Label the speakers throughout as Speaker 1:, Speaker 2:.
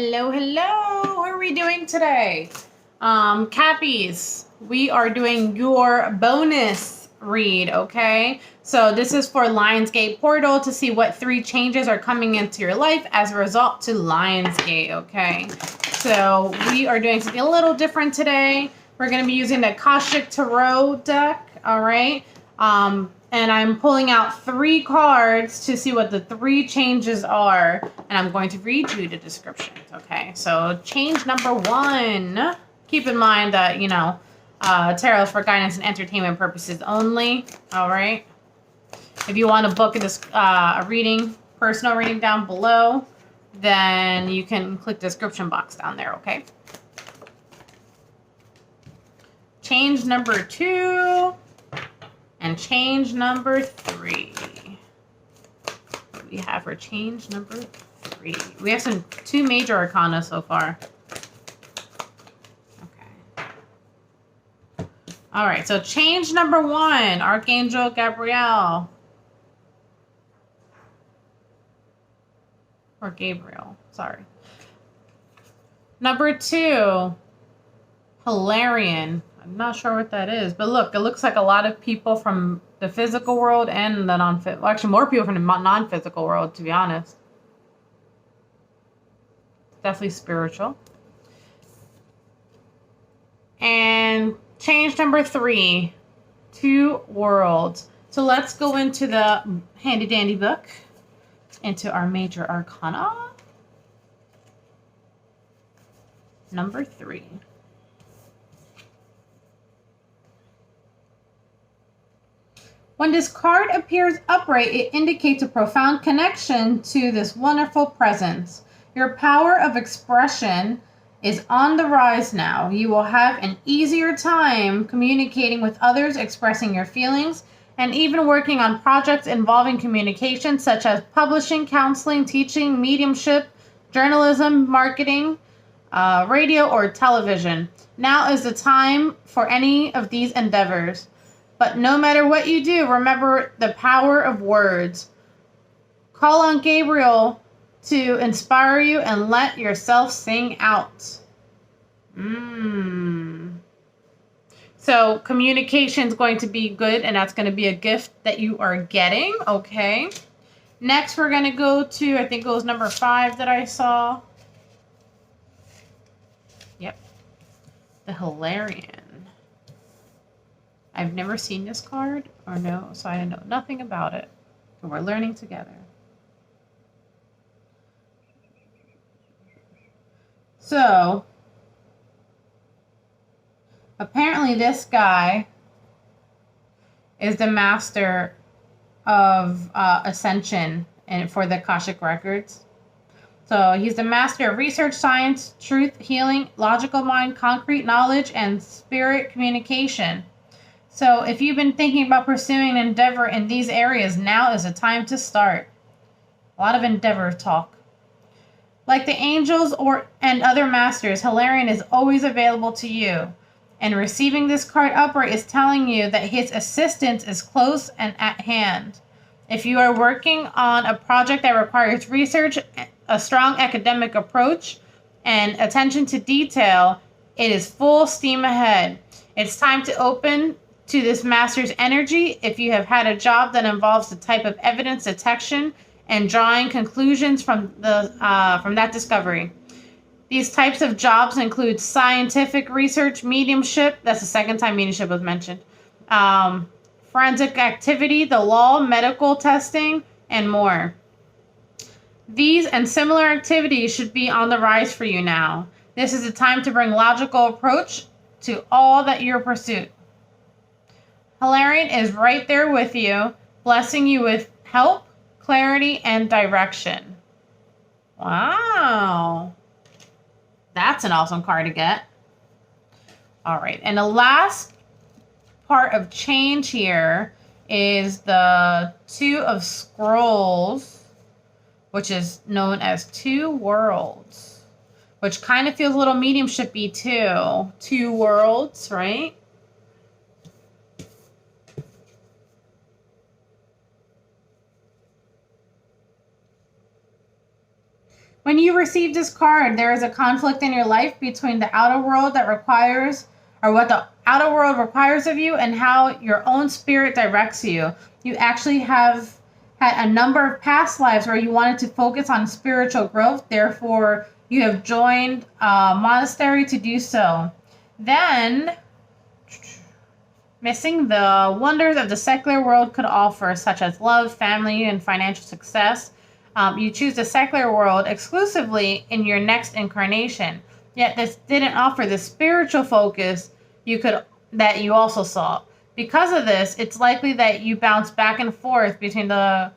Speaker 1: Hello, hello. How are we doing today? Cappies, we are doing your bonus read, okay? So this is for Lionsgate Portal to see what 3 changes are coming into your life as a result to Lionsgate, okay? So we are doing something a little different today. We're going to be using the Akashic Tarot deck, all right? And I'm pulling out 3 cards to see what the 3 changes are. And I'm going to read you the descriptions, okay? So change number 1. Keep in mind that, you know, tarot is for guidance and entertainment purposes only, all right? If you want to book a reading, personal reading down below, then you can click the description box down there, okay? Change number 2. And change number 3. What do we have for change number 3? We have 2 major arcana so far. Okay. All right, so change number 1, Archangel Gabriel. Or Gabriel, sorry. Number 2, Hilarion. I'm not sure what that is, but look, it looks like a lot of people from the physical world and the non-physical, well, actually more people from the non-physical world, to be honest. Definitely spiritual. And change number 3, 2 worlds. So let's go into the handy dandy book, into our major arcana. Number 3. When this card appears upright, it indicates a profound connection to this wonderful presence. Your power of expression is on the rise now. You will have an easier time communicating with others, expressing your feelings, and even working on projects involving communication, such as publishing, counseling, teaching, mediumship, journalism, marketing, radio, or television. Now is the time for any of these endeavors. But no matter what you do, remember the power of words. Call on Gabriel to inspire you and let yourself sing out. So communication is going to be good, and that's going to be a gift that you are getting, okay? Next, we're going to go to, I think it was number 5 that I saw. Yep. The Hilarion. I've never seen this card, or no, so I know nothing about it. But we're learning together. So, apparently this guy is the master of ascension and for the Akashic Records. So he's the master of research, science, truth, healing, logical mind, concrete knowledge, and spirit communication. So if you've been thinking about pursuing an endeavor in these areas, now is the time to start. A lot of endeavor talk. Like the angels and other masters, Hilarion is always available to you. And receiving this card upright is telling you that his assistance is close and at hand. If you are working on a project that requires research, a strong academic approach, and attention to detail, it is full steam ahead. It's time to open to this master's energy if you have had a job that involves the type of evidence detection and drawing conclusions from that discovery. These types of jobs include scientific research, mediumship, that's the second time mediumship was mentioned, forensic activity, the law, medical testing, and more. These and similar activities should be on the rise for you now. This is the time to bring logical approach to all that your pursuit. Hilarion is right there with you, blessing you with help, clarity, and direction. Wow. That's an awesome card to get. All right. And the last part of change here is the 2 of Scrolls, which is known as 2 worlds, which kind of feels a little mediumship-y too. 2 worlds, right? When you receive this card, there is a conflict in your life between the outer world that requires, or what the outer world requires of you, and how your own spirit directs you. You actually have had a number of past lives where you wanted to focus on spiritual growth. Therefore, you have joined a monastery to do so. Then, missing the wonders of the secular world could offer, such as love, family, and financial success. You choose the secular world exclusively in your next incarnation. Yet this didn't offer the spiritual focus that you also sought. Because of this, it's likely that you bounce back and forth between that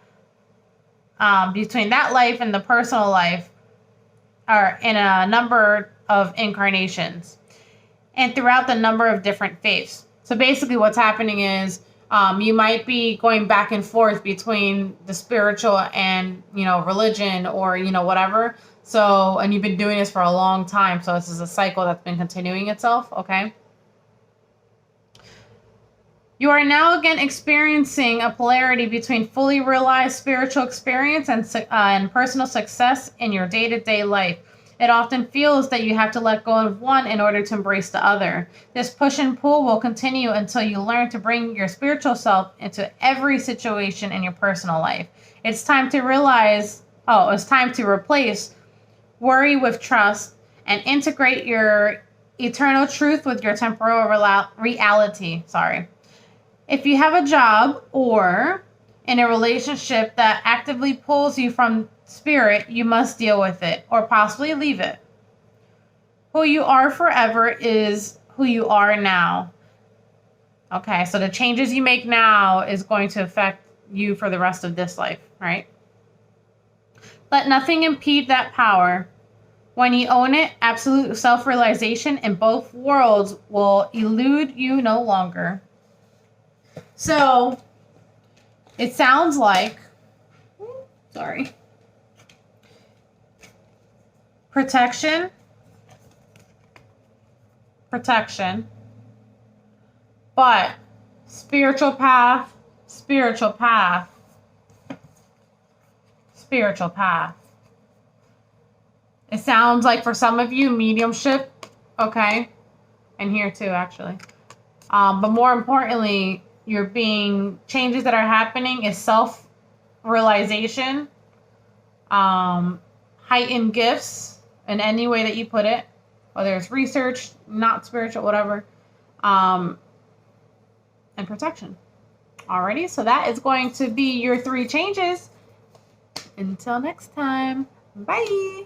Speaker 1: life and the personal life, or in a number of incarnations, and throughout the number of different faiths. So basically what's happening is you might be going back and forth between the spiritual and, religion or, whatever. So, and you've been doing this for a long time. So this is a cycle that's been continuing itself. Okay. You are now again experiencing a polarity between fully realized spiritual experience and personal success in your day-to-day life. It often feels that you have to let go of one in order to embrace the other. This push and pull will continue until you learn to bring your spiritual self into every situation in your personal life. It's time to replace worry with trust and integrate your eternal truth with your temporal reality. If you have a job or in a relationship that actively pulls you from spirit, you must deal with it or possibly leave it. Who you are forever is who you are now. Okay, so the changes you make now is going to affect you for the rest of this life, right? Let nothing impede that power. When you own it, absolute self-realization in both worlds will elude you no longer. So, it sounds like, protection, but spiritual path. It sounds like for some of you, mediumship, okay, and here too, actually. But more importantly, changes that are happening is self-realization, heightened gifts in any way that you put it, whether it's research, not spiritual, whatever, and protection. Alrighty, so that is going to be your 3 changes. Until next time, bye.